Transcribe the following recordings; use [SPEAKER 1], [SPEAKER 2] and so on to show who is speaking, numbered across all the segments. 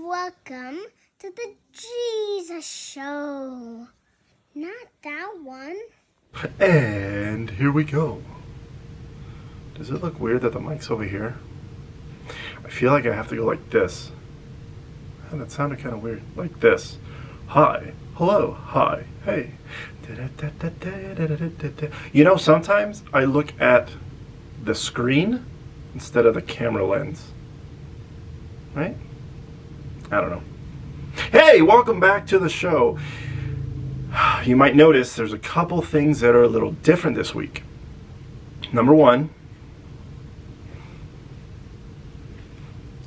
[SPEAKER 1] Welcome to the Jesus Show. Not that one.
[SPEAKER 2] And here we go. Does it look weird that the mic's over here? I feel like I have to go like this. And that sounded kind of weird. Like this. Hi. Hello. Hi. Hey. You know, sometimes I look at the screen instead of the camera lens. Right? I don't know. Hey, welcome back to the show. You might notice there's a couple things that are a little different this week. Number one,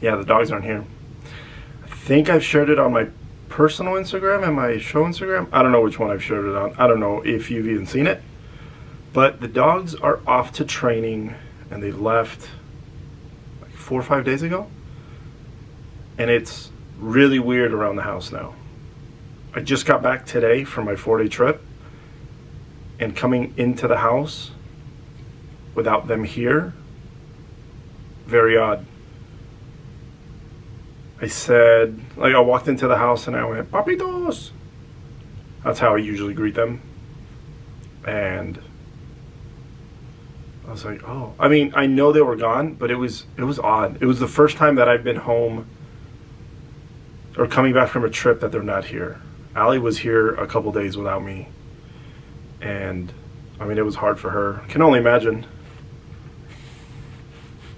[SPEAKER 2] yeah, the dogs aren't here. I think I've shared it on my personal Instagram and my show Instagram. I don't know which one I've shared it on. I don't know if you've even seen it. But the dogs are off to training, and they left like 4 or 5 days ago. And it's really weird around the house now. I just got back today from my 4-day trip, and coming into the house without them here, very odd. I said, like, I walked into the house and I went, "Papitos!" That's how I usually greet them. And I was like, oh. I mean, I know they were gone, but it was odd. It was the first time that I've been home or coming back from a trip that they're not here. Allie was here a couple days without me. And, I mean, it was hard for her. I can only imagine.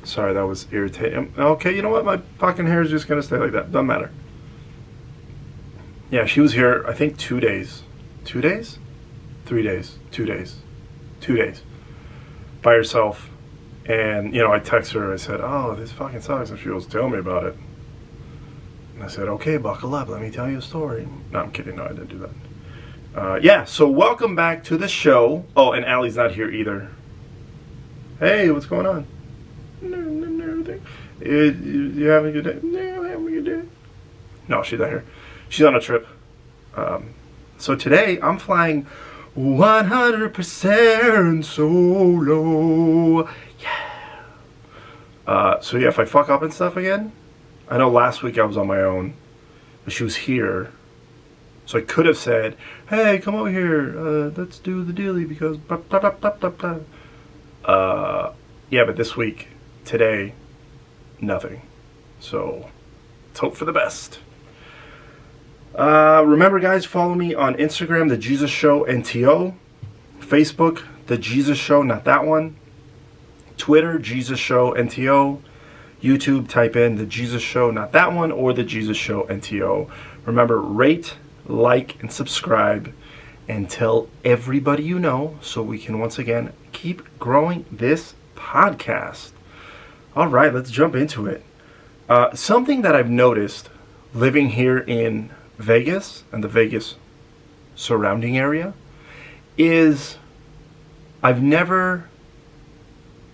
[SPEAKER 2] Sorry, that was irritating. Okay, you know what? My fucking hair is just going to stay like that. Doesn't matter. Yeah, she was here, I think, 2 days. 2 days? 3 days. 2 days. 2 days. By herself. And, you know, I texted her. I said, oh, this fucking sucks. And she was telling me about it. And I said, okay, buckle up. Let me tell you a story. No, I'm kidding. No, I didn't do that. Yeah, so welcome back to the show. Oh, and Allie's not here either. Hey, what's going on? Everything. You having a good day? No, having a good day. No, she's not here. She's on a trip. So today, I'm flying 100% solo. Yeah. So yeah, if I fuck up and stuff again, I know last week I was on my own, but she was here. So I could have said, hey, come over here, let's do the dealie because blah, blah, blah, blah, blah, blah. Yeah, but this week, today, nothing. So let's hope for the best. Remember, guys, follow me on Instagram, TheJesusShowNTO, Facebook, The Jesus Show, not that one, Twitter, JesusShowNTO, YouTube, type in The Jesus Show, not that one, or The Jesus Show NTO. Remember, rate, like, and subscribe, and tell everybody you know so we can once again keep growing this podcast. All right, let's jump into it. Something that I've noticed living here in Vegas and the Vegas surrounding area is I've never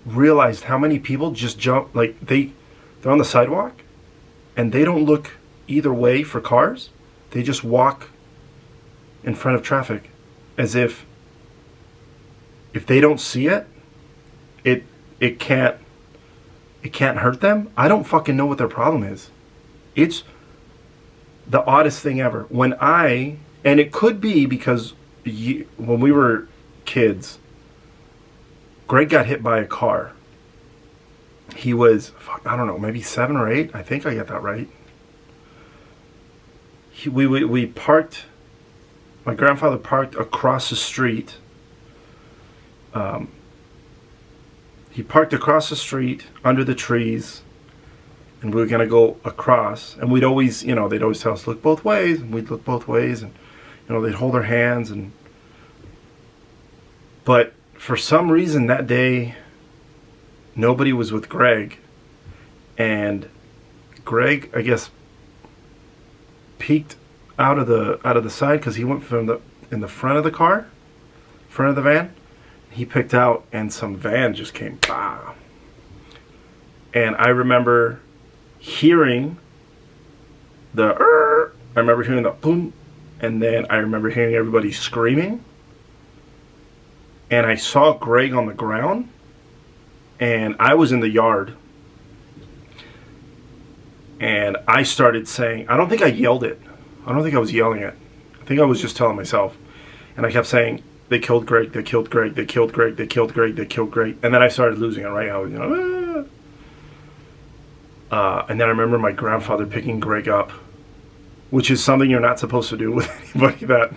[SPEAKER 2] realized how many people just jump, like they're on the sidewalk and they don't look either way for cars. They just walk in front of traffic as if they don't see it, it can't hurt them. I don't fucking know what their problem is. It's the oddest thing ever. And it could be because when we were kids, Greg got hit by a car. He was, I don't know, maybe 7 or 8. I think I got that right. We parked, my grandfather parked across the street. He parked across the street under the trees, and we were going to go across. And we'd always, they'd always tell us, look both ways. And we'd look both ways, and, they'd hold our hands. But for some reason that day, nobody was with Greg. And Greg, I guess, peeked out of the side because he went in the front of the car, front of the van. He picked out, and some van just came, bah. And I remember hearing I remember hearing the boom, and then I remember hearing everybody screaming. And I saw Greg on the ground, and I was in the yard. And I started saying, I don't think I yelled it. I don't think I was yelling it. I think I was just telling myself. And I kept saying, they killed Greg, they killed Greg, they killed Greg, they killed Greg, they killed Greg. And then I started losing it, right? I was, and then I remember my grandfather picking Greg up, which is something you're not supposed to do with anybody that,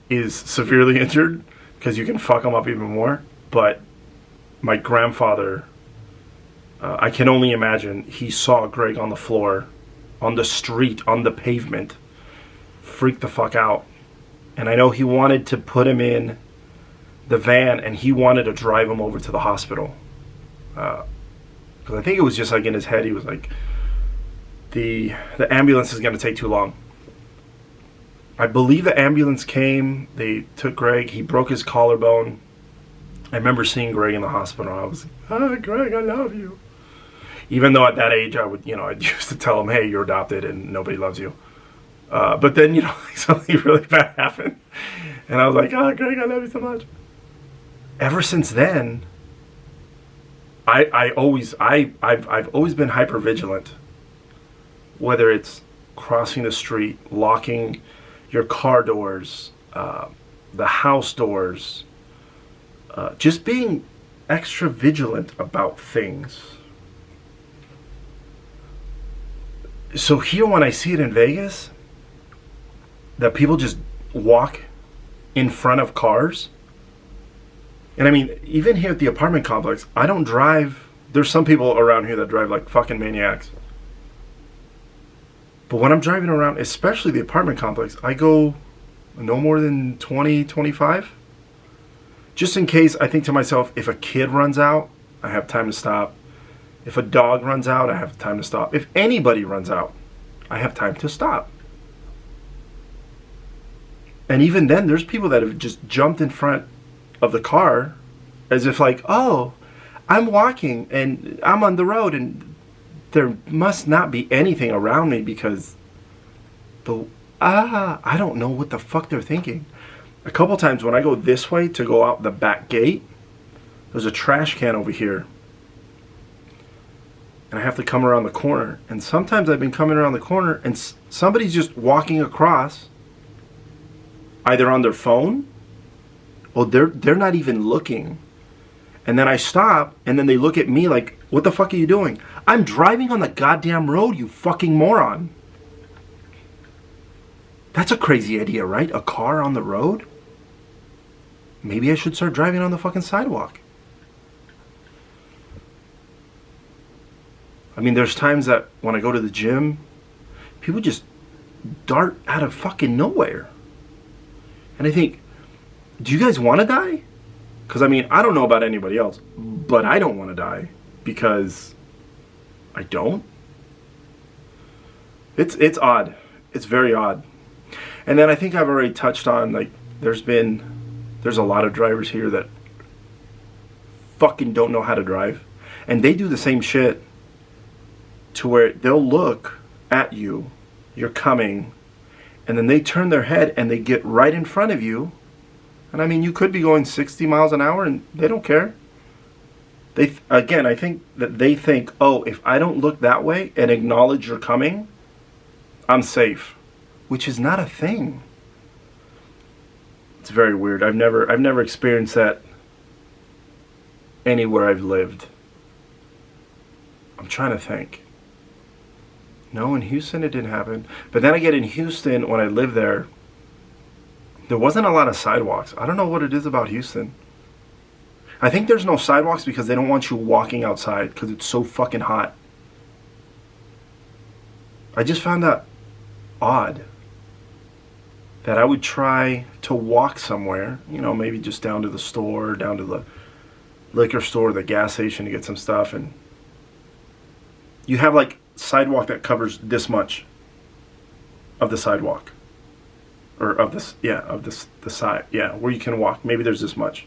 [SPEAKER 2] is severely injured, because you can fuck them up even more. But my grandfather, I can only imagine, he saw Greg on the floor, on the street, on the pavement, freaked the fuck out. And I know he wanted to put him in the van, and he wanted to drive him over to the hospital. Because I think it was just like in his head, he was like, the ambulance is going to take too long. I believe the ambulance came, they took Greg, he broke his collarbone. I remember seeing Greg in the hospital. I was like, Greg, I love you. Even though at that age, I would, I used to tell him, hey, you're adopted and nobody loves you. But then, something really bad happened. And I was like, Greg, I love you so much. Ever since then, I've always been hyper vigilant. Whether it's crossing the street, locking your car doors, the house doors, just being extra vigilant about things. So here, when I see it in Vegas, that people just walk in front of cars. And I mean, even here at the apartment complex, I don't drive. There's some people around here that drive like fucking maniacs. But when I'm driving around, especially the apartment complex, I go no more than 20, 25. Just in case, I think to myself, if a kid runs out, I have time to stop. If a dog runs out, I have time to stop. If anybody runs out, I have time to stop. And even then, there's people that have just jumped in front of the car as if like, oh, I'm walking and I'm on the road and there must not be anything around me, because I don't know what the fuck they're thinking. A couple times when I go this way to go out the back gate, there's a trash can over here. And I have to come around the corner. And sometimes I've been coming around the corner and somebody's just walking across, either on their phone or they're not even looking. And then I stop, and then they look at me like, what the fuck are you doing? I'm driving on the goddamn road, you fucking moron. That's a crazy idea, right? A car on the road? Maybe I should start driving on the fucking sidewalk. I mean, there's times that when I go to the gym, people just dart out of fucking nowhere. And I think, do you guys want to die? Because, I mean, I don't know about anybody else, but I don't want to die because I don't. It's odd. It's very odd. And then I think I've already touched on, like, there's a lot of drivers here that fucking don't know how to drive. And they do the same shit to where they'll look at you, you're coming, and then they turn their head and they get right in front of you. And I mean, you could be going 60 miles an hour and they don't care. I think that they think, oh, if I don't look that way and acknowledge you're coming, I'm safe. Which is not a thing. It's very weird. I've never experienced that anywhere I've lived. I'm trying to think. No, in Houston it didn't happen. But then again, in Houston, when I lived there wasn't a lot of sidewalks. I don't know what it is about Houston. I think there's no sidewalks because they don't want you walking outside because it's so fucking hot. I just found that odd. That I would try to walk somewhere, maybe just down to the store, down to the liquor store, the gas station to get some stuff, and you have like sidewalk that covers this much of the sidewalk. Or of this, the side, where you can walk. Maybe there's this much.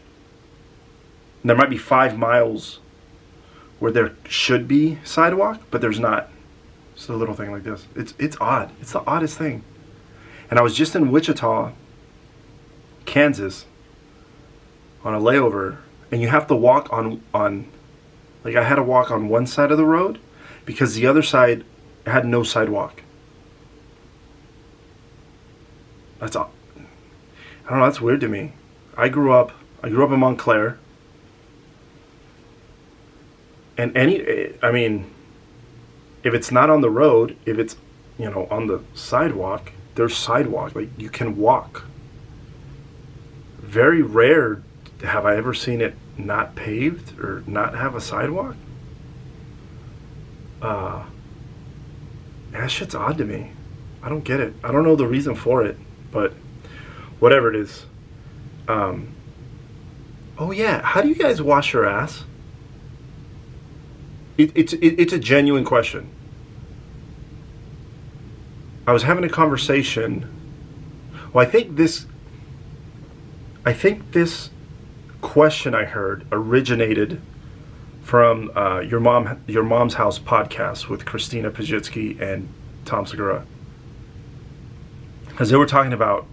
[SPEAKER 2] And there might be 5 miles where there should be sidewalk, but there's not. It's a little thing like this. It's odd. It's the oddest thing. And I was just in Wichita, Kansas, on a layover, and you have to walk on like I had to walk on one side of the road because the other side had no sidewalk. That's all. I don't know, that's weird to me. I grew up in Montclair. And if it's not on the road, if it's, on the sidewalk, there's sidewalk. Like, you can walk. Very rare have I ever seen it not paved or not have a sidewalk. That shit's odd to me. I don't get it. I don't know the reason for it, but whatever it is. Oh yeah, how do you guys wash your ass? It's a genuine question. I was having a conversation. Well, I think this question I heard originated from Your Mom's House podcast with Christina Pajitsky and Tom Segura, because they were talking about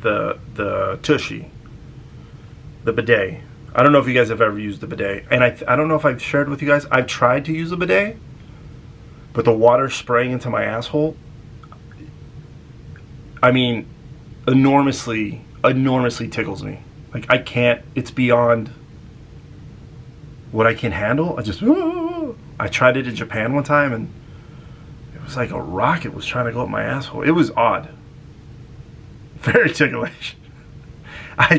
[SPEAKER 2] the Tushy, the bidet. I don't know if you guys have ever used the bidet, and I don't know if I've shared with you guys. I've tried to use a bidet, but the water spraying into my asshole, enormously tickles me. Like, I can't. It's beyond what I can handle. I tried it in Japan one time, and it was like a rocket was trying to go up my asshole. It was odd. Very ticklish. I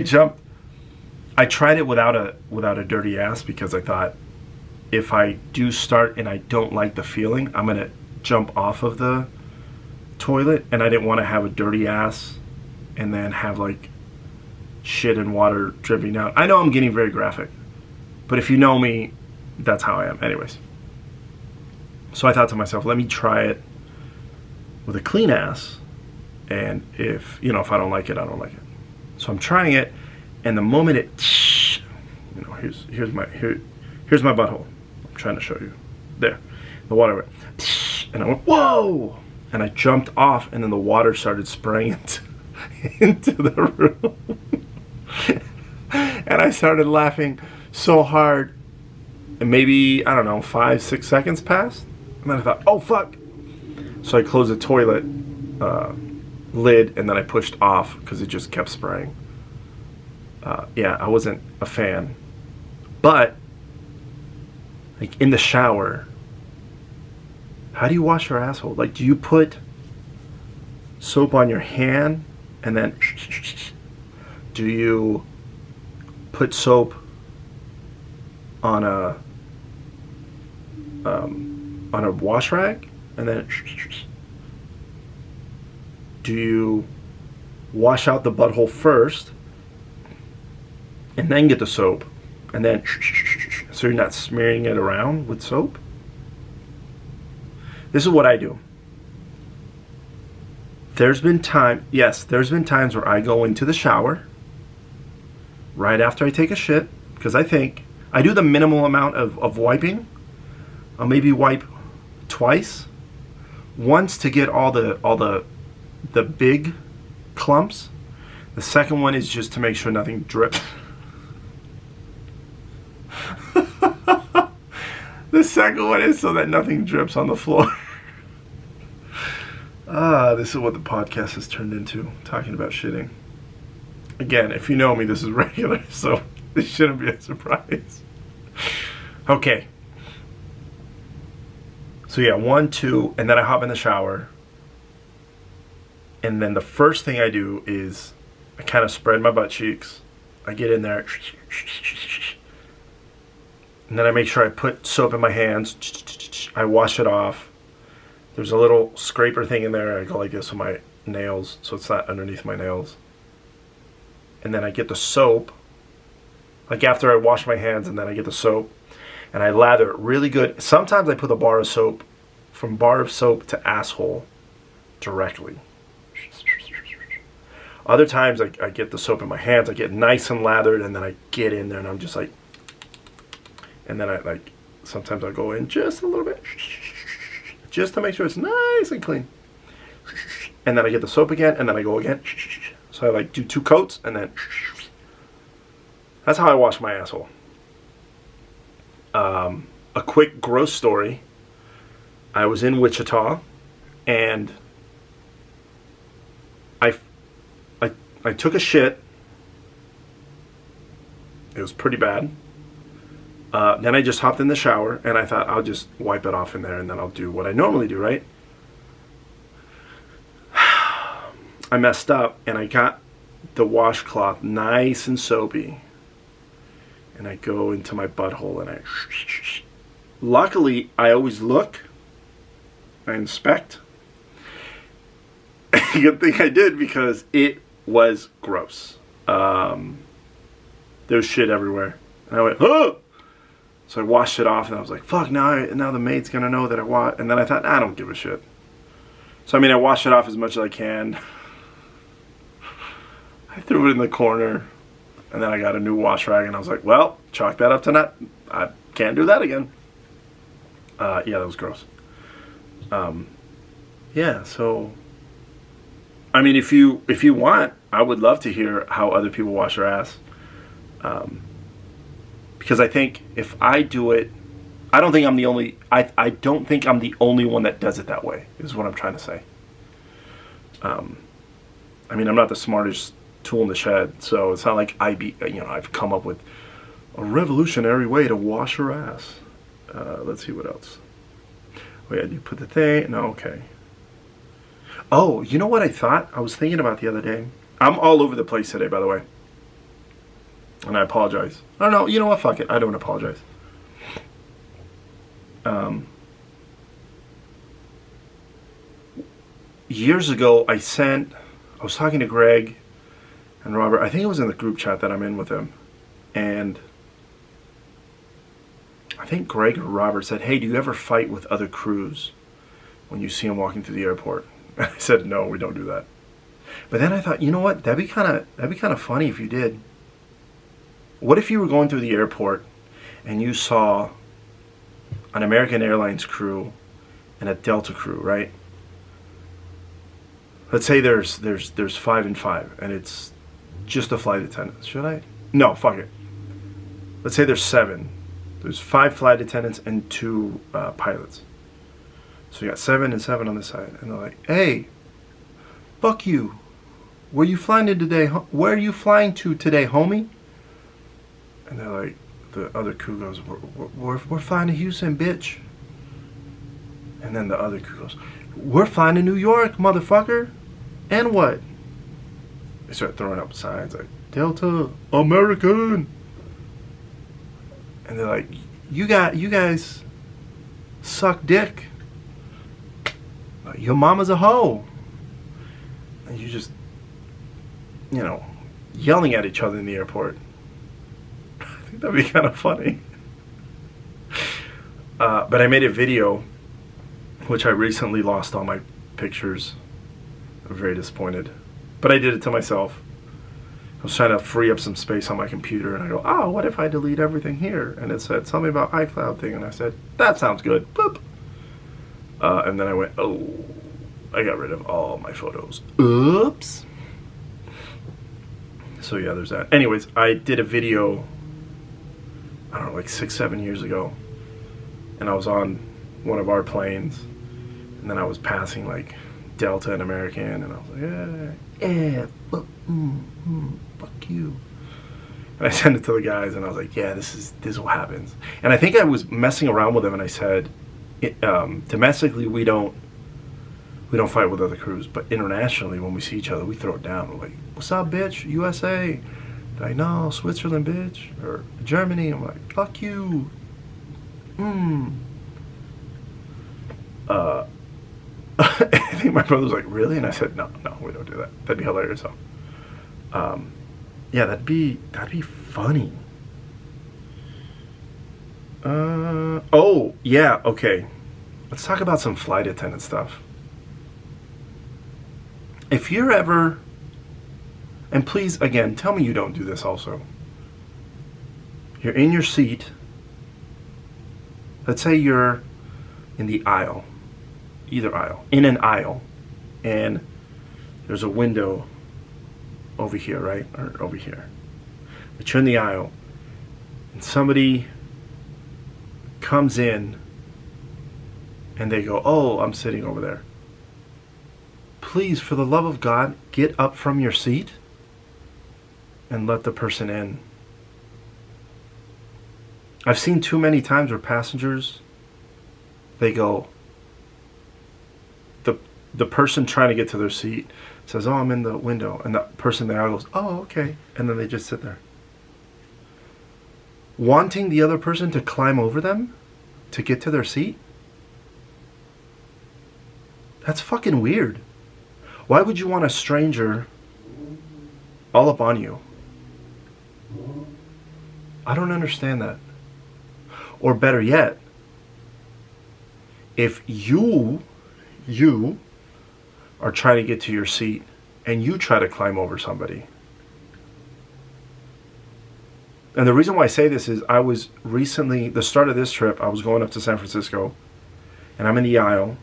[SPEAKER 2] tried it without a dirty ass, because I thought, if I do start and I don't like the feeling, I'm gonna jump off of the toilet, and I didn't want to have a dirty ass and then have like shit and water dripping down. I know I'm getting very graphic, but if you know me, that's how I am. Anyways, so I thought to myself, let me try it with a clean ass, and if I don't like it, I don't like it. So I'm trying it, and the moment it, here's my butthole. I'm trying to show you. There, the water went, and I went, whoa, and I jumped off, and then the water started spraying into the room. And I started laughing so hard, and maybe, 5-6 seconds passed, and then I thought, oh fuck. So I closed the toilet lid, and then I pushed off because it just kept spraying. I wasn't a fan. But like, in the shower, how do you wash your asshole? Like, do you put soap on your hand and then do you put soap on a wash rag and then do you wash out the butthole first and then get the soap and then so you're not smearing it around with soap? This is what I do. There's been times where I go into the shower right after I take a shit, because I think I do the minimal amount of wiping. I'll maybe wipe twice. Once to get all the big clumps. The second one is just to make sure nothing drips. The second one is so that nothing drips on the floor. This is what the podcast has turned into, talking about shitting. Again, if you know me, this is regular, so this shouldn't be a surprise. Okay. So yeah, 1, 2, and then I hop in the shower. And then the first thing I do is I kind of spread my butt cheeks. I get in there. And then I make sure I put soap in my hands. I wash it off. There's a little scraper thing in there. I go like this with my nails, so it's not underneath my nails. And then I get the soap. Like, after I wash my hands, and then I get the soap. And I lather it really good. Sometimes I put a bar of soap, from bar of soap to asshole, directly. Other times I get the soap in my hands. I get nice and lathered, and then I get in there, and I'm just like... And then sometimes I'll go in just a little bit, just to make sure it's nice and clean. And then I get the soap again, and then I go again. So I do 2 coats, and then that's how I wash my asshole. a quick gross story. I was in Wichita, and I took a shit. It was pretty bad. Then I just hopped in the shower, and I thought I'll just wipe it off in there, and then I'll do what I normally do, right? I messed up, and I got the washcloth nice and soapy, and I go into my butthole, and luckily, I always look, I inspect. Good thing I did, because it was gross. There's shit everywhere. And I went, oh! So I washed it off, and I was like, fuck, now the maid's gonna know that I washed. And then I thought, I don't give a shit. So, I mean, I washed it off as much as I can. I threw it in the corner, and then I got a new wash rag, and I was like, well, chalk that up to not. I can't do that again. Yeah, that was gross. Yeah, so, I mean, if you want, I would love to hear how other people wash their ass. Because I think if I do it, I don't think I'm the only. I don't think I'm the only one that does it that way. Is what I'm trying to say. I mean, I'm not the smartest tool in the shed, so it's not like I've come up with a revolutionary way to wash your ass. Let's see what else. Oh yeah, you put the thing. No, okay. Oh, you know what I thought? I was thinking about the other day. I'm all over the place today, by the way. And I apologize. I don't know. You know what? Fuck it. I don't apologize. Years ago, I was talking to Greg and Robert. I think it was in the group chat that I'm in with them. And I think Greg or Robert said, hey, do you ever fight with other crews when you see them walking through the airport? And I said, no, we don't do that. But then I thought, you know what? That'd be kind of funny if you did. What if you were going through the airport and you saw an American Airlines crew and a Delta crew, right? Let's say there's 5 and 5, and it's just the flight attendants. Should I? No, fuck it. Let's say there's 7. There's 5 flight attendants and 2 pilots. So you got 7 and 7 on this side, and they're like, "Hey, fuck you. Where you flying to today? Where are you flying to today, homie?" And they're like, the other crew goes, we're flying to Houston, bitch. And then the other crew goes, we're flying to New York, motherfucker. And what? They start throwing up signs like, Delta, American. And they're like, you guys suck dick. Like, your mama's a hoe. And you just, yelling at each other in the airport. I think that'd be kind of funny. But I made a video, which I recently lost all my pictures. I'm very disappointed. But I did it to myself. I was trying to free up some space on my computer, and I go, oh, what if I delete everything here? And it said something about iCloud thing, and I said, that sounds good. Boop. And then I went, oh, I got rid of all my photos. Oops. So yeah, there's that. Anyways, I did a video, I don't know, like 6-7 years ago, and I was on one of our planes, and then I was passing like Delta and American, and I was like, fuck you. And I sent it to the guys, and I was like, yeah, this is what happens. And I think I was messing around with them, and I said, domestically we don't fight with other crews, but internationally when we see each other we throw it down. We're like, what's up, bitch? USA. They're like, no, Switzerland, bitch. Or Germany. I'm like, fuck you. I think my brother was like, really? And I said, no, we don't do that. That'd be hilarious. So yeah, that'd be funny. Oh yeah, okay, let's talk about some flight attendant stuff. If you're ever, and please again tell me you don't do this also, you're in your seat, let's say you're in the aisle, either aisle, in an aisle, and there's a window over here, right? Or over here. But you're in the aisle, and somebody comes in and they go, oh, I'm sitting over there. Please, for the love of God, get up from your seat and let the person in. I've seen too many times where passengers, they go, the person trying to get to their seat says, oh, I'm in the window. And the person there goes, oh, okay. And then they just sit there. Wanting the other person to climb over them to get to their seat? That's fucking weird. Why would you want a stranger all up on you? I don't understand that. Or better yet, if you are trying to get to your seat and you try to climb over somebody. And the reason why I say this is I was recently, the start of this trip, I was going up to San Francisco and I'm in the aisle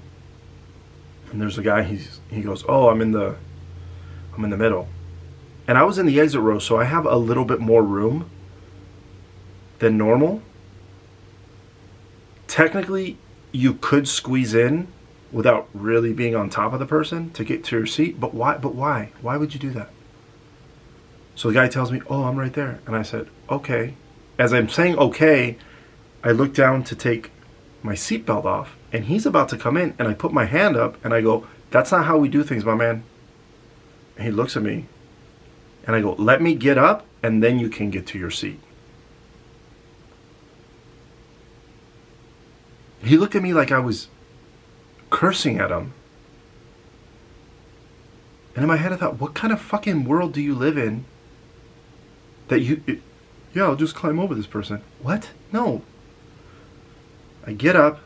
[SPEAKER 2] and there's a guy, he goes, oh, I'm in the middle. And I was in the exit row, so I have a little bit more room than normal. Technically, you could squeeze in without really being on top of the person to get to your seat, but why? Why would you do that? So the guy tells me, oh, I'm right there. And I said, okay. As I'm saying okay, I look down to take my seatbelt off, and he's about to come in, and I put my hand up, and I go, that's not how we do things, my man. And he looks at me, and I go, let me get up, and then you can get to your seat. He looked at me like I was cursing at him. And in my head I thought, what kind of fucking world do you live in that yeah, I'll just climb over this person. What? No. I get up,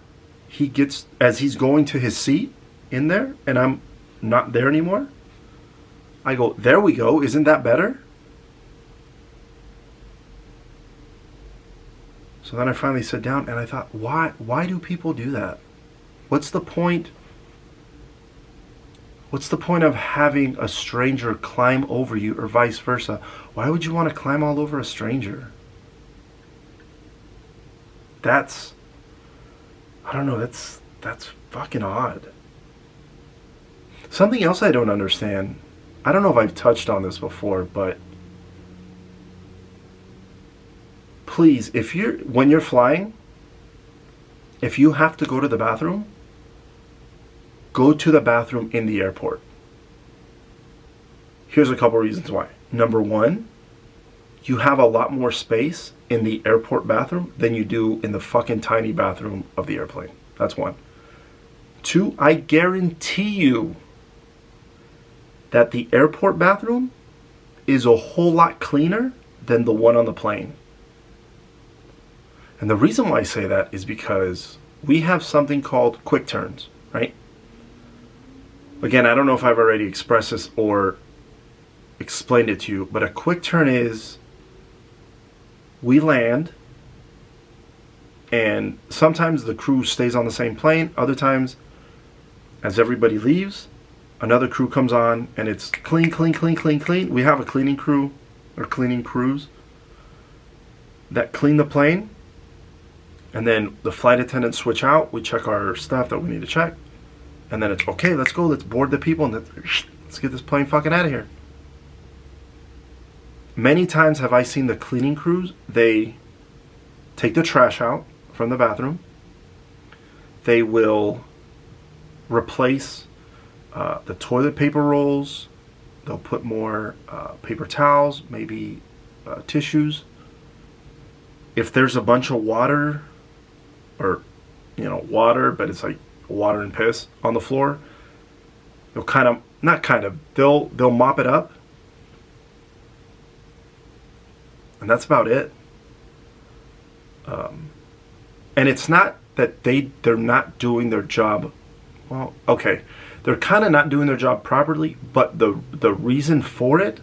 [SPEAKER 2] he gets, as he's going to his seat in there, and I'm not there anymore. I go, there we go, isn't that better? So then I finally sat down and I thought, why do people do that? What's the point? What's the point of having a stranger climb over you or vice versa? Why would you want to climb all over a stranger? That's, I don't know, that's fucking odd. Something else I don't understand, I don't know if I've touched on this before, but please, when you're flying, if you have to go to the bathroom, go to the bathroom in the airport. Here's a couple reasons why. Number one, you have a lot more space in the airport bathroom than you do in the fucking tiny bathroom of the airplane. That's one. Two, I guarantee you that the airport bathroom is a whole lot cleaner than the one on the plane. And the reason why I say that is because we have something called quick turns, right? Again, I don't know if I've already expressed this or explained it to you, but a quick turn is we land and sometimes the crew stays on the same plane. Other times, as everybody leaves, another crew comes on and it's clean, clean, clean, clean, clean. We have a cleaning crew or cleaning crews that clean the plane. And then the flight attendants switch out. We check our stuff that we need to check. And then it's, okay, let's go. Let's board the people. And let's get this plane fucking out of here. Many times have I seen the cleaning crews. They take the trash out from the bathroom. They will replace the toilet paper rolls. They'll put more paper towels, maybe tissues. If there's a bunch of water, or water, but it's like water and piss on the floor, they'll they'll mop it up, and that's about it. And it's not that they're not doing their job. Well, okay, they're kind of not doing their job properly, but the reason for it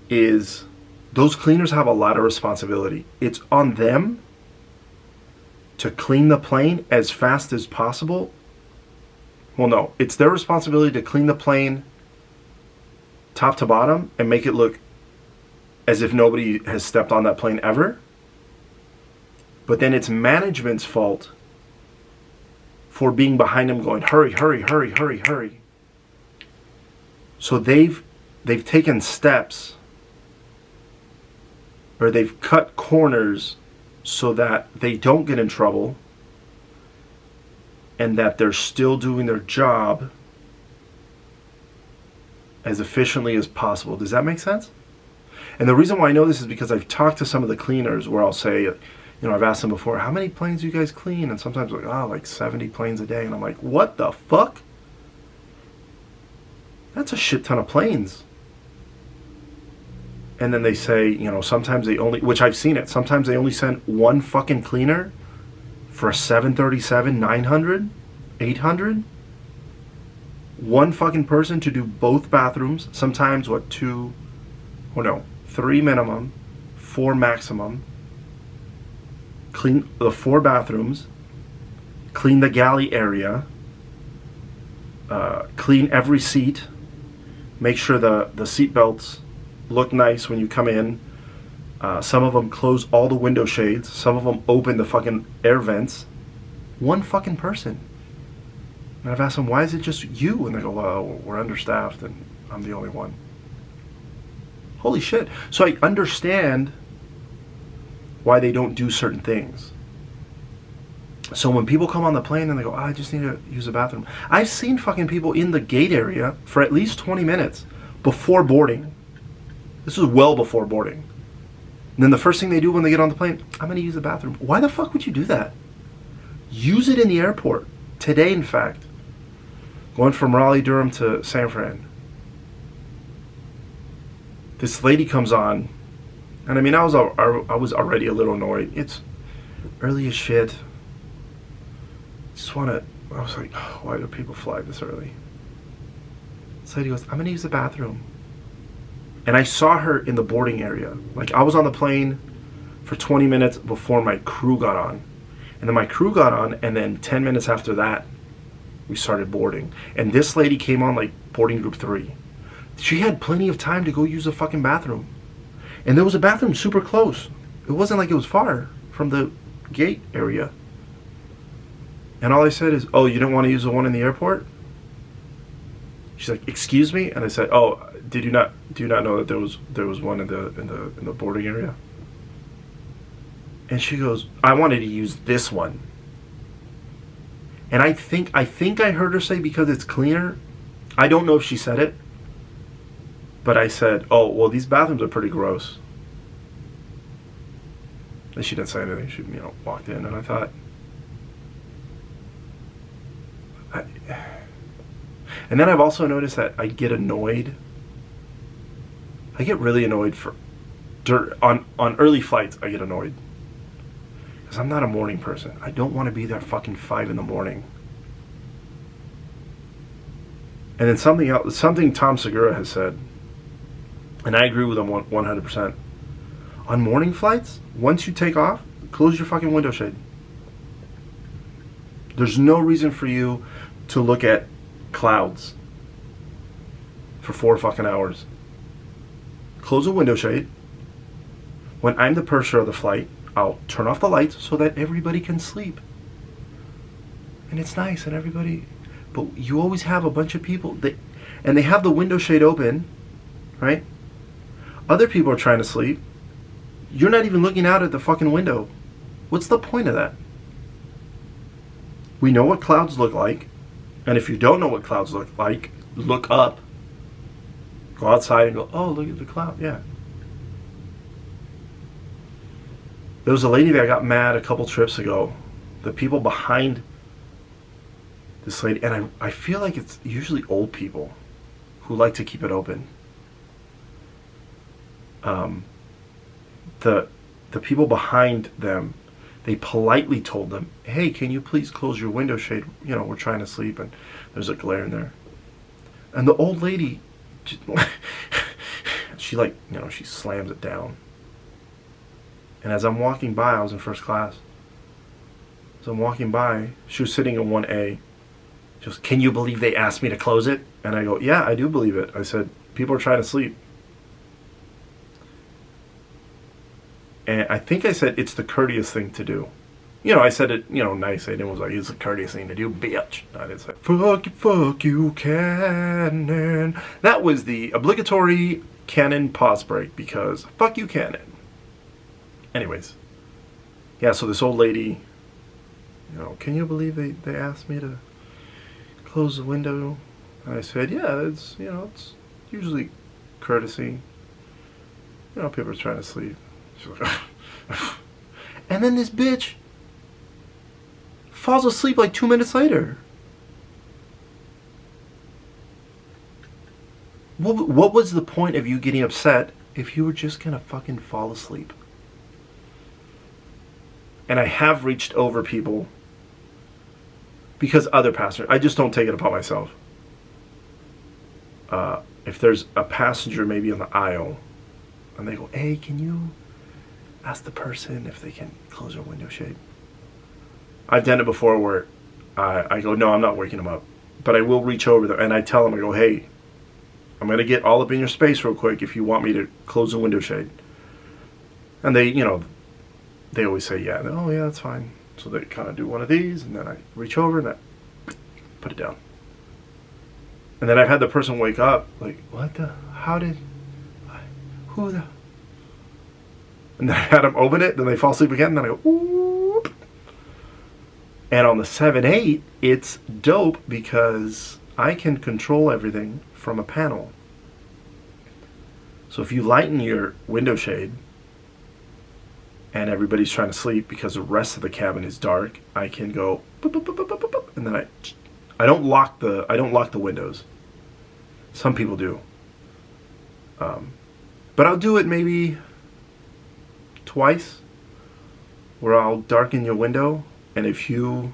[SPEAKER 2] is those cleaners have a lot of responsibility. It's on them to clean the plane as fast as possible. Well, no, it's their responsibility to clean the plane top to bottom and make it look as if nobody has stepped on that plane ever. But then it's management's fault for being behind them going, hurry, hurry, hurry, hurry, hurry. So they've taken steps, or they've cut corners so that they don't get in trouble and that they're still doing their job as efficiently as possible. Does that make sense? And the reason why I know this is because I've talked to some of the cleaners where I'll say, I've asked them before, how many planes do you guys clean? And sometimes like, like 70 planes a day. And I'm like, what the fuck? That's a shit ton of planes. And then they say, sometimes they only, which I've seen it, sometimes they only send one fucking cleaner for a 737, 900, 800. One fucking person to do both bathrooms. Sometimes, 3 minimum, 4 maximum. Clean the 4 bathrooms. Clean the galley area. Clean every seat. Make sure the seat belts look nice when you come in. Some of them close all the window shades. Some of them open the fucking air vents. One fucking person. And I've asked them, why is it just you? And they go, well, we're understaffed and I'm the only one. Holy shit. So I understand why they don't do certain things. So when people come on the plane and they go, I just need to use the bathroom. I've seen fucking people in the gate area for at least 20 minutes before boarding. This was well before boarding. And then the first thing they do when they get on the plane, I'm going to use the bathroom. Why the fuck would you do that? Use it in the airport. Today, in fact. Going from Raleigh-Durham to San Fran. This lady comes on. And I mean, I was already a little annoyed. It's early as shit. I was like, why do people fly this early? This lady goes, I'm going to use the bathroom. And I saw her in the boarding area. Like, I was on the plane for 20 minutes before my crew got on. And then my crew got on, and then 10 minutes after that, we started boarding. And this lady came on, like, boarding group 3. She had plenty of time to go use the fucking bathroom. And there was a bathroom super close. It wasn't like it was far from the gate area. And all I said is, oh, you don't want to use the one in the airport? She's like, excuse me? And I said, oh, do you not know that there was one in the boarding area? And she goes, I wanted to use this one. And I think I heard her say because it's cleaner. I don't know if she said it. But I said, oh, well, these bathrooms are pretty gross. And she didn't say anything. She, walked in, and I thought, and then I've also noticed that I get annoyed. I get really annoyed on early flights. I get annoyed because I'm not a morning person. I don't want to be there fucking 5 in the morning. And then something Tom Segura has said, and I agree with him 100%. On morning flights, once you take off, close your fucking window shade. There's no reason for you to look at clouds for 4 fucking hours. Close a window shade. When I'm the purser of the flight, I'll turn off the lights so that everybody can sleep. And it's nice and everybody, but you always have a bunch of people and they have the window shade open, right? Other people are trying to sleep. You're not even looking out at the fucking window. What's the point of that? We know what clouds look like. And if you don't know what clouds look like, look up. Go outside and go, oh, look at the cloud. Yeah. There was a lady that got mad a couple trips ago. The people behind this lady, and I feel like it's usually old people who like to keep it open. The people behind them, they politely told them, hey, can you please close your window shade? We're trying to sleep and there's a glare in there. And the old lady, she slams it down. And as I'm walking by, I was in first class. As I'm walking by, she was sitting in 1A. She goes, can you believe they asked me to close it? And I go, yeah, I do believe it. I said, people are trying to sleep. And I think I said it's the courteous thing to do. You know, I said it, you know, nice. I didn't was like, it's the courteous thing to do, bitch. I didn't say, fuck you, Cannon. That was the obligatory Cannon pause break because fuck you, Cannon. Anyways. Yeah, so this old lady, you know, can you believe they asked me to close the window? And I said, yeah, it's, you know, it's usually courtesy. You know, people are trying to sleep. She's like, and then this bitch falls asleep like 2 minutes later. What was the point of you getting upset if you were just gonna fucking fall asleep? And I have reached over people because other passengers, I just don't take it upon myself. If there's a passenger maybe in the aisle and they go, hey, can you ask the person if they can close their window shade? I've done it before where I go, no, I'm not waking them up. But I will reach over there and I tell them, I go, hey, I'm going to get all up in your space real quick if you want me to close the window shade. And they, you know, they always say, yeah. Oh, yeah, that's fine. So they kind of do one of these and then I reach over and I put it down. And then I've had the person wake up like, what the, how did, who the, and then I had them open it, then they fall asleep again, and then I go, whoop. And on the 7-8, it's dope because I can control everything from a panel. So if you lighten your window shade and everybody's trying to sleep because the rest of the cabin is dark, I can go boop, boop, boop, boop, boop, boop, and then I don't lock the windows. Some people do. But I'll do it maybe twice where I'll darken your window, and if you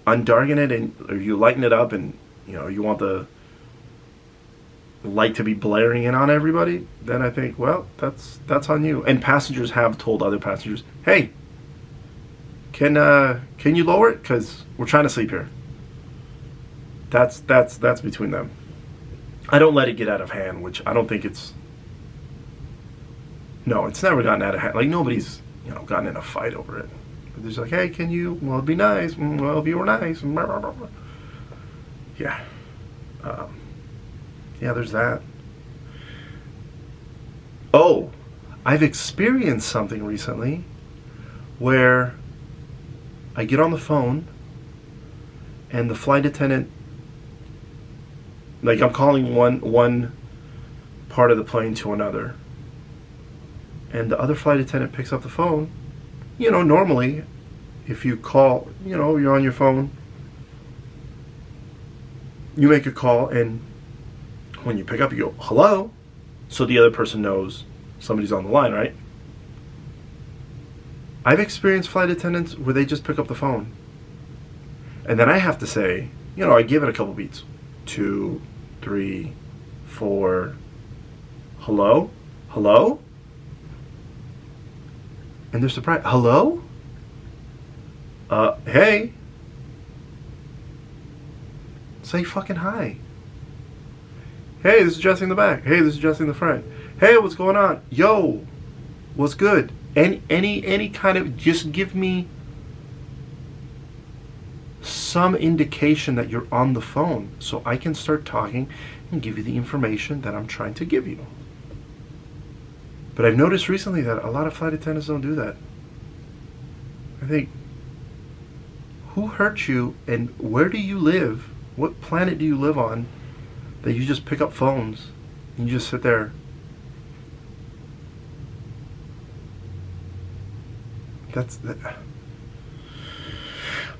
[SPEAKER 2] undarken it and or you lighten it up and you know you want the light to be blaring in on everybody, then I think, well, that's on you. And passengers have told other passengers, hey, can you lower it because we're trying to sleep here. That's between them. I don't let it get out of hand, which I don't think it's... No, it's never gotten out of hand. Like, nobody's, you know, gotten in a fight over it. But there's like, hey, can you... Well, it'd be nice. Well, if you were nice. Yeah. Yeah, there's that. Oh, I've experienced something recently where I get on the phone and the flight attendant... Like, I'm calling one part of the plane to another. And the other flight attendant picks up the phone. You know, normally, if you call, you know, you're on your phone. You make a call, and when you pick up, you go, hello? So the other person knows somebody's on the line, right? I've experienced flight attendants where they just pick up the phone. And then I have to say, you know, I give it a couple beats. 2, 3, 4. Hello? Hello? And they're surprised. Hello? Hey. Say fucking hi. Hey, this is Jesse in the back. Hey, this is Jesse in the front. Hey, what's going on? Yo, what's good? Any kind of, just give me some indication that you're on the phone so I can start talking and give you the information that I'm trying to give you. But I've noticed recently that a lot of flight attendants don't do that. I think, who hurt you and where do you live? What planet do you live on that you just pick up phones and you just sit there? I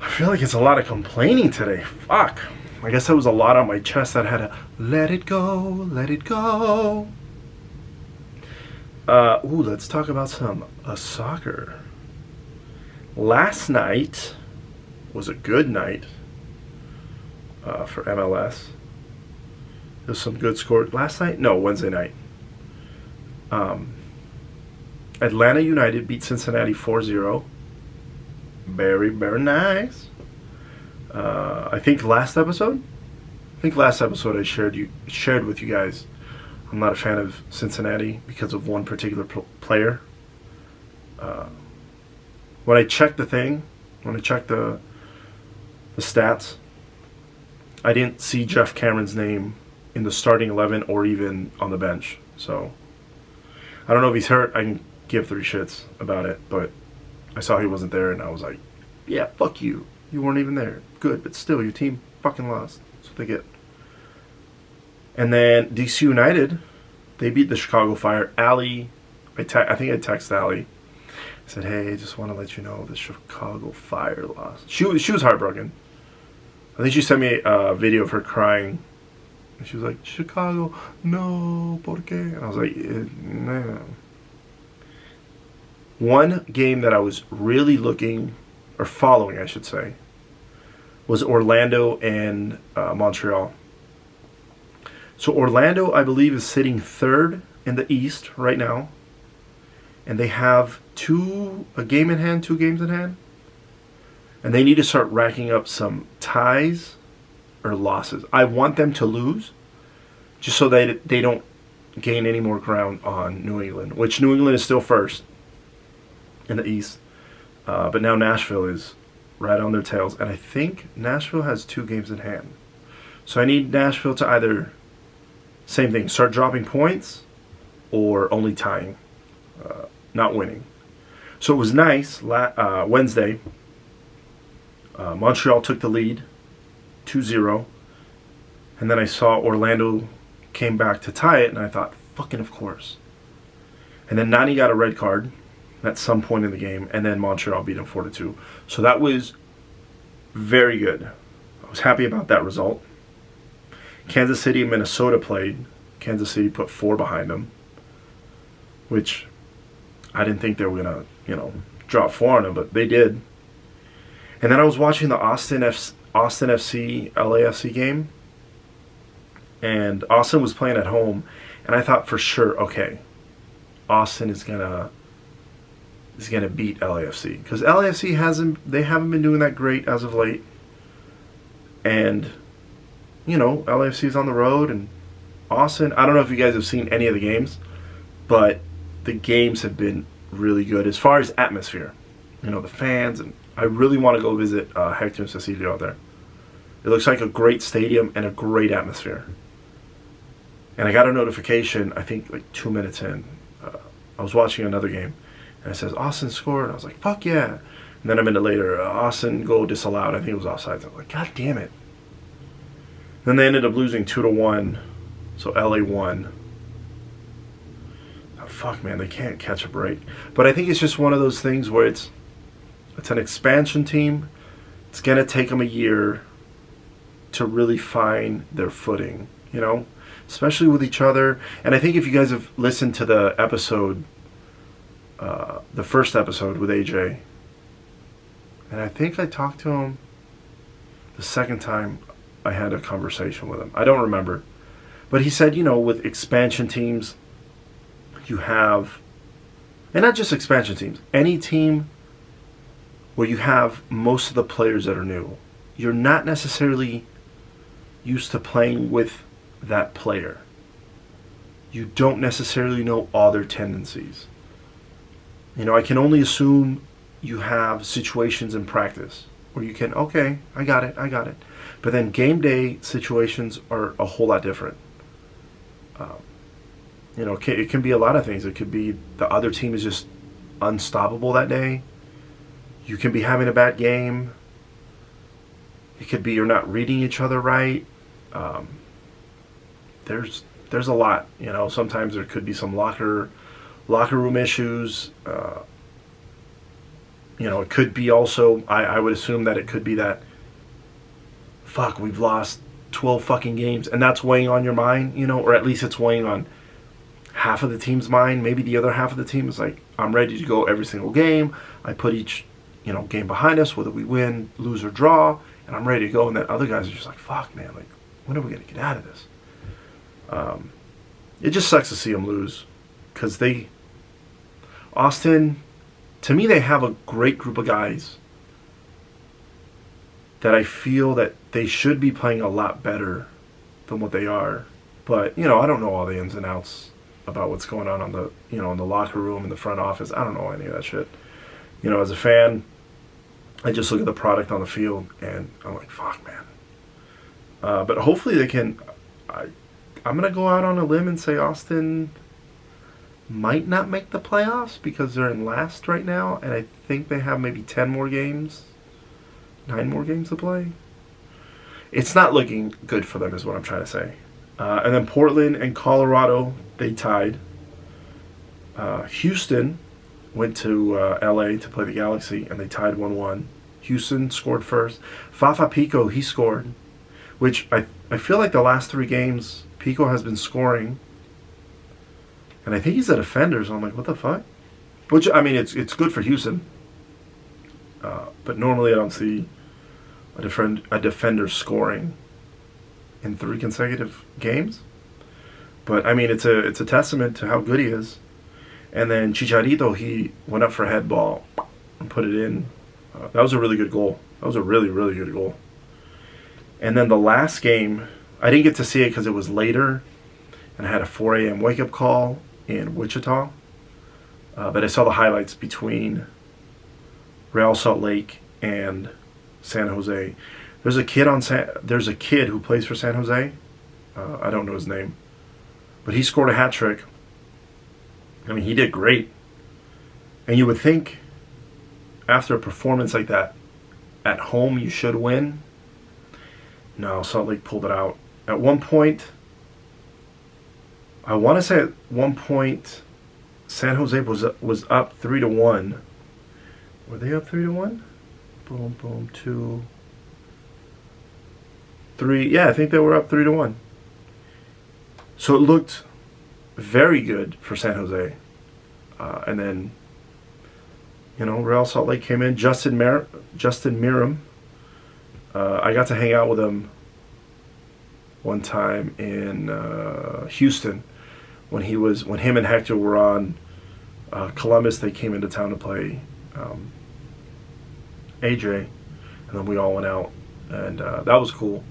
[SPEAKER 2] feel like it's a lot of complaining today. Fuck. I guess there was a lot on my chest that had to let it go, let it go. Let's talk about some soccer. Last night was a good night for MLS. There's some good scores. Last night? No, Wednesday night. Atlanta United beat Cincinnati 4-0. Very, very nice. I think last episode I shared with you guys I'm not a fan of Cincinnati because of one particular player. when I checked the stats, I didn't see Jeff Cameron's name in the starting 11 or even on the bench. So I don't know if he's hurt. I can give three shits about it, but I saw he wasn't there, and I was like, yeah, fuck you. You weren't even there. Good, but still, your team fucking lost. That's what they get. And then DC United, they beat the Chicago Fire. Allie, I think I texted Allie. I said, hey, I just want to let you know the Chicago Fire lost. She was heartbroken. I think she sent me a video of her crying. And she was like, Chicago, no, por qué? And I was like, no. One game that I was really following, I should say, was Orlando and Montreal. So Orlando, I believe, is sitting third in the East right now. And they have two games in hand. And they need to start racking up some ties or losses. I want them to lose just so that they don't gain any more ground on New England, which New England is still first in the East. But now Nashville is right on their tails. And I think Nashville has 2 games in hand. So I need Nashville to either, same thing, start dropping points or only tying, not winning. So it was nice. Wednesday, Montreal took the lead 2-0. And then I saw Orlando came back to tie it, and I thought, fucking of course. And then Nani got a red card at some point in the game, and then Montreal beat them 4-2. So that was very good. I was happy about that result. Kansas City and Minnesota played. Kansas City put 4 behind them, which I didn't think they were going to, drop 4 on them, but they did. And then I was watching the Austin FC LAFC game, and Austin was playing at home, and I thought for sure, okay, Austin is gonna beat LAFC, because LAFC haven't been doing that great as of late, and LAFC is on the road, and Austin, I don't know if you guys have seen any of the games, but the games have been really good as far as atmosphere, the fans, and I really want to go visit Hector and Cecilio out there. It looks like a great stadium and a great atmosphere. And I got a notification, I think like 2 minutes in. I was watching another game, and it says, Austin scored. And I was like, fuck yeah. And then a minute later, Austin goal disallowed. I think it was offside. I was like, God damn it. Then they ended up losing 2-1, so LA won. Oh, fuck, man, they can't catch a break. But I think it's just one of those things where it's an expansion team. It's going to take them a year to really find their footing, especially with each other. And I think if you guys have listened to the episode, the first episode with AJ, and I think I talked to him the second time I had a conversation with him. I don't remember. But he said, with expansion teams, you have, and not just expansion teams, any team where you have most of the players that are new, you're not necessarily used to playing with that player. You don't necessarily know all their tendencies. I can only assume you have situations in practice where you can, okay, I got it. But then game day situations are a whole lot different. It can be a lot of things. It could be the other team is just unstoppable that day. You can be having a bad game. It could be you're not reading each other right. There's a lot. Sometimes there could be some locker room issues. It could be also, I would assume that it could be that, fuck, we've lost 12 fucking games, and that's weighing on your mind, or at least it's weighing on half of the team's mind. Maybe the other half of the team is like, I'm ready to go every single game. I put each, game behind us, whether we win, lose, or draw, and I'm ready to go. And then other guys are just like, fuck, man, like, when are we going to get out of this? It just sucks to see them lose, because Austin, to me, they have a great group of guys that I feel that they should be playing a lot better than what they are. But, I don't know all the ins and outs about what's going on the, in the locker room, in the front office. I don't know any of that shit. As a fan, I just look at the product on the field, and I'm like, fuck, man. But hopefully they can. I'm gonna go out on a limb and say Austin might not make the playoffs because they're in last right now, and I think they have maybe 9 more games to play. It's not looking good for them, is what I'm trying to say. And then Portland and Colorado, they tied. Houston went to LA to play the Galaxy, and they tied 1-1. Houston scored first. Fafa Pico, he scored, which I feel like the last 3 games, Pico has been scoring. And I think he's a defender, so I'm like, what the fuck? Which, I mean, it's good for Houston. But normally I don't see a defender scoring in 3 consecutive games. But, I mean, it's a testament to how good he is. And then Chicharito, he went up for a head ball and put it in. That was a really good goal. That was a really, really good goal. And then the last game, I didn't get to see it because it was later. And I had a 4 a.m. wake-up call in Wichita, but I saw the highlights between Real Salt Lake and San Jose. There's a kid who plays for San Jose. I don't know his name, but he scored a hat trick. I mean, he did great. And you would think after a performance like that, at home you should win. No, Salt Lake pulled it out. At one point, I want to say at one point, San Jose was up 3-1. Were they up 3-1? Boom, boom, 2, 3. Yeah, I think they were up 3-1. So it looked very good for San Jose. And then, Real Salt Lake came in. Justin Miram. I got to hang out with him one time in Houston. When him and Hector were on Columbus, they came into town to play AJ, and then we all went out, and that was cool.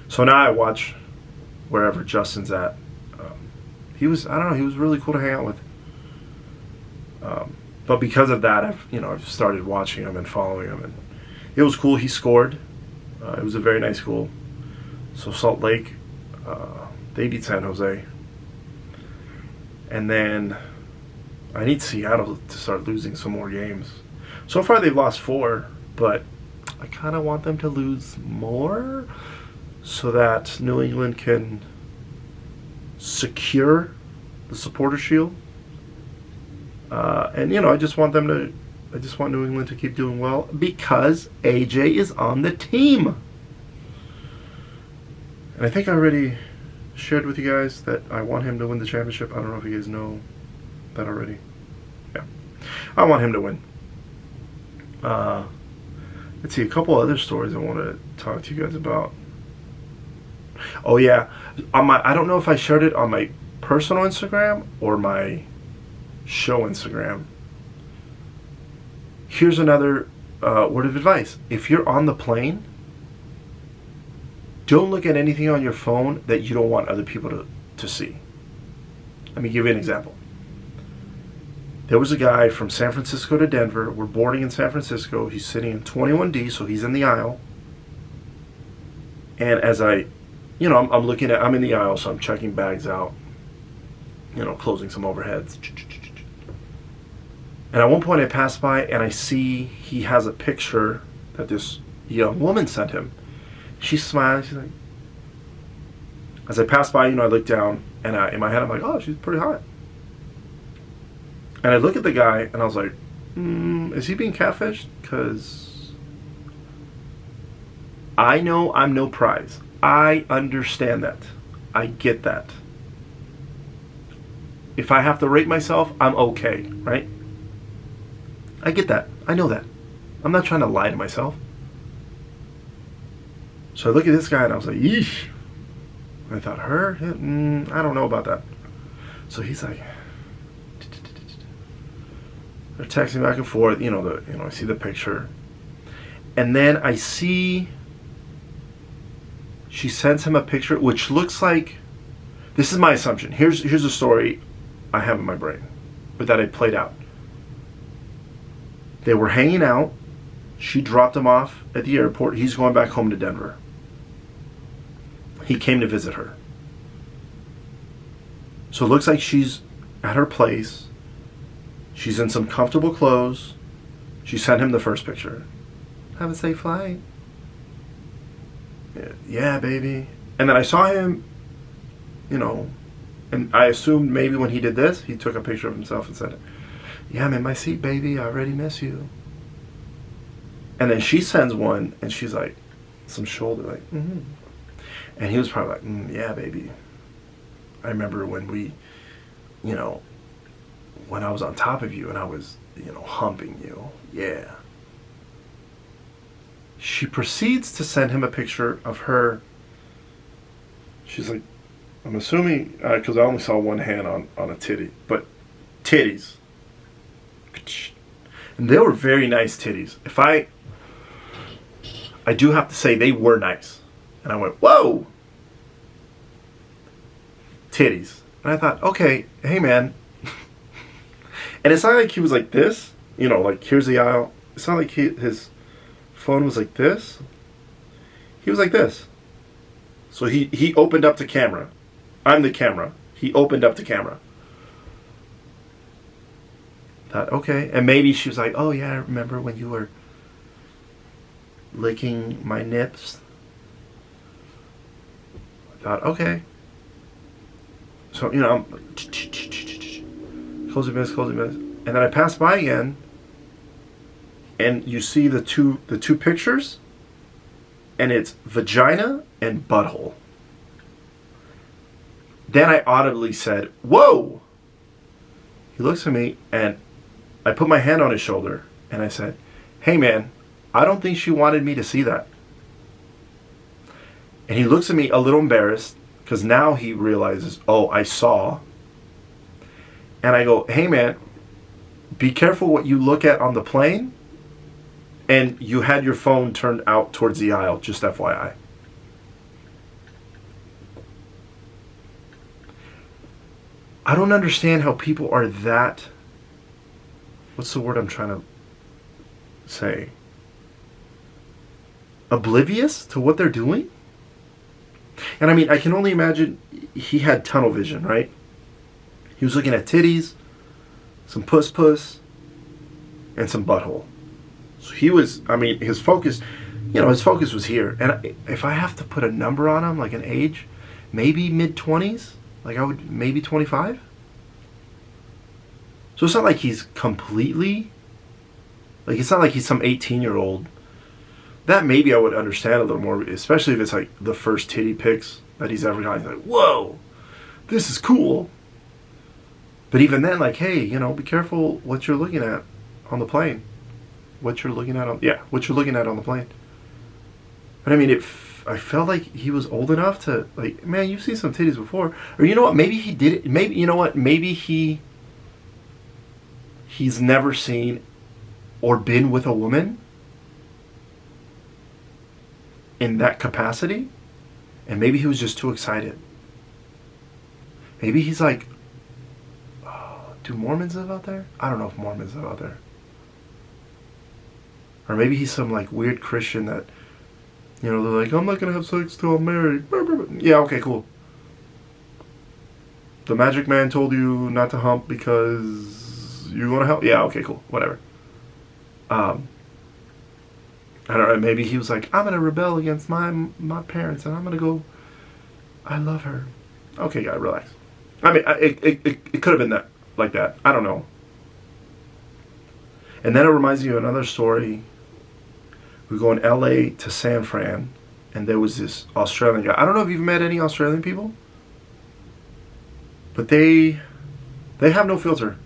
[SPEAKER 2] So now I watch wherever Justin's at. He was really cool to hang out with. But because of that, I've started watching him and following him, and it was cool. He scored. It was a very nice goal. So Salt Lake, they beat San Jose. And then I need Seattle to start losing some more games. So far they've lost 4, but I kind of want them to lose more so that New England can secure the Supporter Shield. And I just want New England to keep doing well because AJ is on the team. And I think I already shared with you guys that I want him to win the championship. I don't know if you guys know that already. Yeah, I want him to win. Let's see, a couple other stories I want to talk to you guys about. Oh yeah, I don't know if I shared it on my personal Instagram or my show Instagram. Here's another word of advice. If you're on the plane, don't look at anything on your phone that you don't want other people to see. Let me give you an example. There was a guy from San Francisco to Denver. We're boarding in San Francisco. He's sitting in 21D, so he's in the aisle. And as I'm in the aisle, so I'm checking bags out, closing some overheads. And at one point I pass by and I see he has a picture that this young woman sent him. She's smiling. She's like, as I pass by, I look down, and in my head I'm like, oh, she's pretty hot. And I look at the guy, and I was like, is he being catfished? Because I know I'm no prize. I understand that. I get that. If I have to rate myself, I'm okay, right? I get that. I know that. I'm not trying to lie to myself. So I look at this guy and I was like, yeesh. And I thought, her? I don't know about that. So he's like, they're texting back and forth. I see the picture. And then I see she sends him a picture which looks like, this is my assumption. Here's a story I have in my brain, but that I played out. They were hanging out. She dropped him off at the airport. He's going back home to Denver. He came to visit her. So it looks like she's at her place. She's in some comfortable clothes. She sent him the first picture. Have a safe flight. Yeah, baby. And then I saw him, you know, and I assumed maybe when he did this, he took a picture of himself and said, yeah, I'm in my seat, baby. I already miss you. And then she sends one, and she's like, some shoulder, like, mm-hmm. And he was probably like, yeah, baby. I remember when we, you know, when I was on top of you and I was, you know, humping you. Yeah. She proceeds to send him a picture of her. She's like, I'm assuming, because I only saw one hand on a titty, but titties. And they were very nice titties. I do have to say they were nice. And I went, whoa! Titties. And I thought, okay, hey man. And it's not like he was like this, you know, like here's the aisle. It's not like his phone was like this. He was like this. So he opened up the camera. I'm the camera. He opened up the camera. Thought, okay. And maybe she was like, oh yeah, I remember when you were licking my nips. I thought, okay. So, you know, I'm close the miss. And then I pass by again, and you see the two pictures, and it's vagina and butthole. Then I audibly said, whoa! He looks at me, and I put my hand on his shoulder, and I said, hey man, I don't think she wanted me to see that. And he looks at me a little embarrassed, because now he realizes, oh, I saw. And I go, hey man, be careful what you look at on the plane. And you had your phone turned out towards the aisle, just FYI. I don't understand how people are that, what's the word I'm trying to say? Oblivious to what they're doing? And I mean, I can only imagine he had tunnel vision, right? He was looking at titties, some puss, and some butthole. So he was, I mean, his focus was here. And if I have to put a number on him, like an age, maybe mid-20s, like I would, maybe 25. So it's not like he's completely, like it's not like he's some 18-year-old. That maybe I would understand a little more, especially if it's like the first titty pics that he's ever gotten. He's like, whoa, this is cool. But even then, like, hey, you know, be careful what you're looking at on the plane. What you're looking at on the plane. But I mean, I felt like he was old enough to, like, man, you've seen some titties before. Or you know what, maybe he did it, maybe, you know what, maybe he's never seen or been with a woman in that capacity, and maybe he was just too excited. Maybe he's like, oh, do Mormons live out there? I don't know if Mormons live out there. Or maybe he's some like weird Christian that, you know, they're like, I'm not gonna have sex till I'm married. Yeah, okay, cool. The magic man told you not to hump because you want to help. Yeah, okay, cool, whatever. I don't know. Maybe he was like, I'm gonna rebel against my parents, and I'm gonna go. I love her. Okay, guy, relax. I mean, it could have been that, like that. I don't know. And then it reminds me of another story. We go in LA to San Fran, and there was this Australian guy. I don't know if you've met any Australian people, but they have no filter.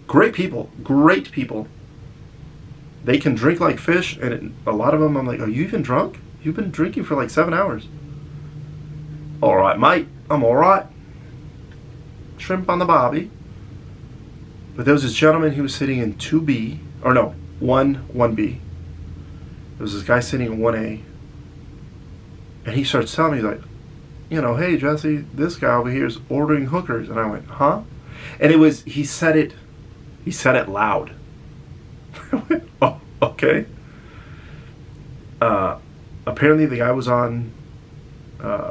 [SPEAKER 2] Great people. They can drink like fish, and a lot of them, I'm like, are you even drunk? You've been drinking for like 7 hours. All right, mate. I'm all right. Shrimp on the barbie. But there was this gentleman, he was sitting in 2B, or no, 1B. There was this guy sitting in 1A. And he starts telling me, like, you know, hey, Jesse, this guy over here is ordering hookers. And I went, huh? And he said it loud. Oh, okay. Apparently the guy was on,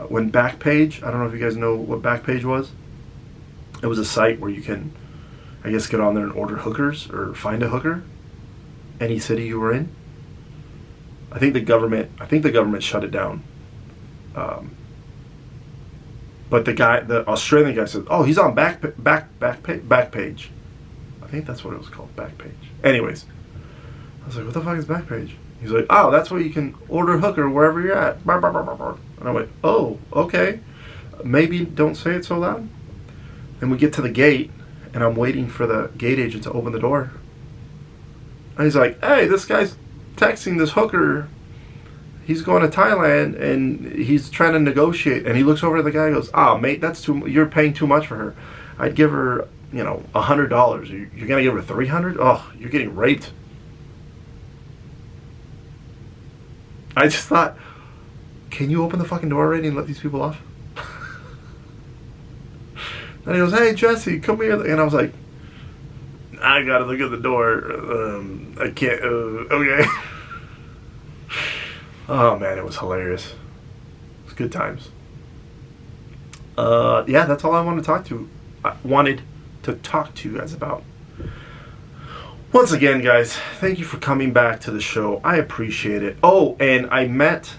[SPEAKER 2] when Backpage, I don't know if you guys know what Backpage was. It was a site where you can, I guess, get on there and order hookers or find a hooker. Any city you were in. I think the government shut it down. But the Australian guy said, "Oh, he's on Backpage." I think that's what it was called, Backpage. Anyways, I was like, "What the fuck is Backpage?" He's like, "Oh, that's where you can order hooker wherever you're at." And I went, "Oh, okay. Maybe don't say it so loud." Then we get to the gate, and I'm waiting for the gate agent to open the door. And he's like, "Hey, this guy's texting this hooker. He's going to Thailand, and he's trying to negotiate." And he looks over to the guy and goes, "Ah, mate, you're paying too much for her. I'd give her, $100. You're going to give her $300? Oh, you're getting raped." I just thought, can you open the fucking door already and let these people off? And he goes, "Hey, Jesse, come here." And I was like, "I gotta look at the door. I can't, okay." Oh man, it was hilarious. It was good times. Yeah, that's all I wanted to talk to you guys about. Once again, guys, thank you for coming back to the show. I appreciate it. Oh, and I met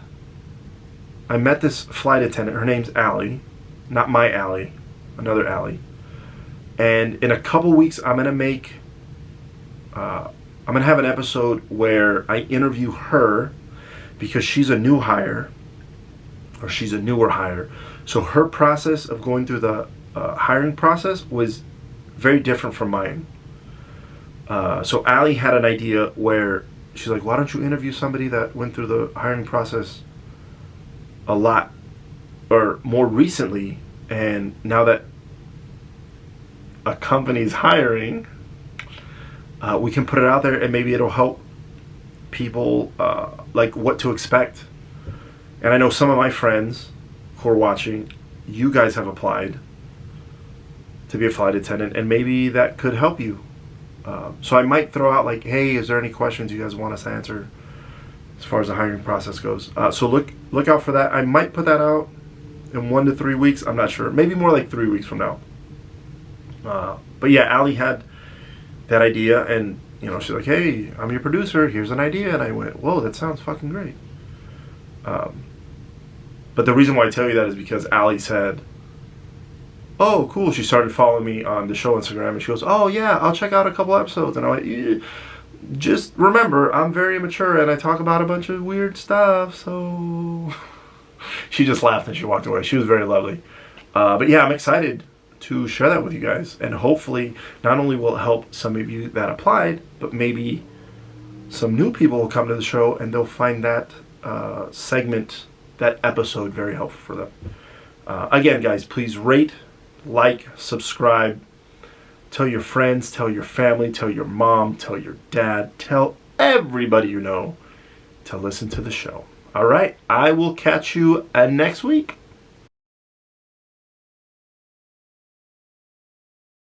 [SPEAKER 2] this flight attendant. Her name's Allie. Not my Allie. Another Allie. And in a couple weeks, I'm gonna have an episode where I interview her, because she's a new hire, or she's a newer hire. So her process of going through the hiring process was very different from mine. So Allie had an idea where she's like, "Why don't you interview somebody that went through the hiring process a lot, or more recently, and now that a company's hiring, we can put it out there, and maybe it'll help people like what to expect." And I know some of my friends who are watching, you guys have applied to be a flight attendant, and maybe that could help you. So I might throw out like, "Hey, is there any questions you guys want us to answer as far as the hiring process goes?" So look out for that. I might put that out in 1 to 3 weeks. I'm not sure. Maybe more like 3 weeks from now. But yeah, Allie had that idea, and she's like, "Hey, I'm your producer. Here's an idea." And I went, "Whoa, that sounds fucking great." But the reason why I tell you that is because Allie said, "Oh, cool." She started following me on the show Instagram, and she goes, "Oh yeah, I'll check out a couple episodes." And I went, "Yeah, just remember, I'm very immature and I talk about a bunch of weird stuff." So she just laughed and she walked away. She was very lovely. But yeah, I'm excited to share that with you guys, and hopefully not only will it help some of you that applied, but maybe some new people will come to the show and they'll find that segment, that episode, very helpful for them. Again, guys, please rate, like, subscribe, tell your friends, tell your family, tell your mom, tell your dad, tell everybody you know to listen to the show. All right, I will catch you next week.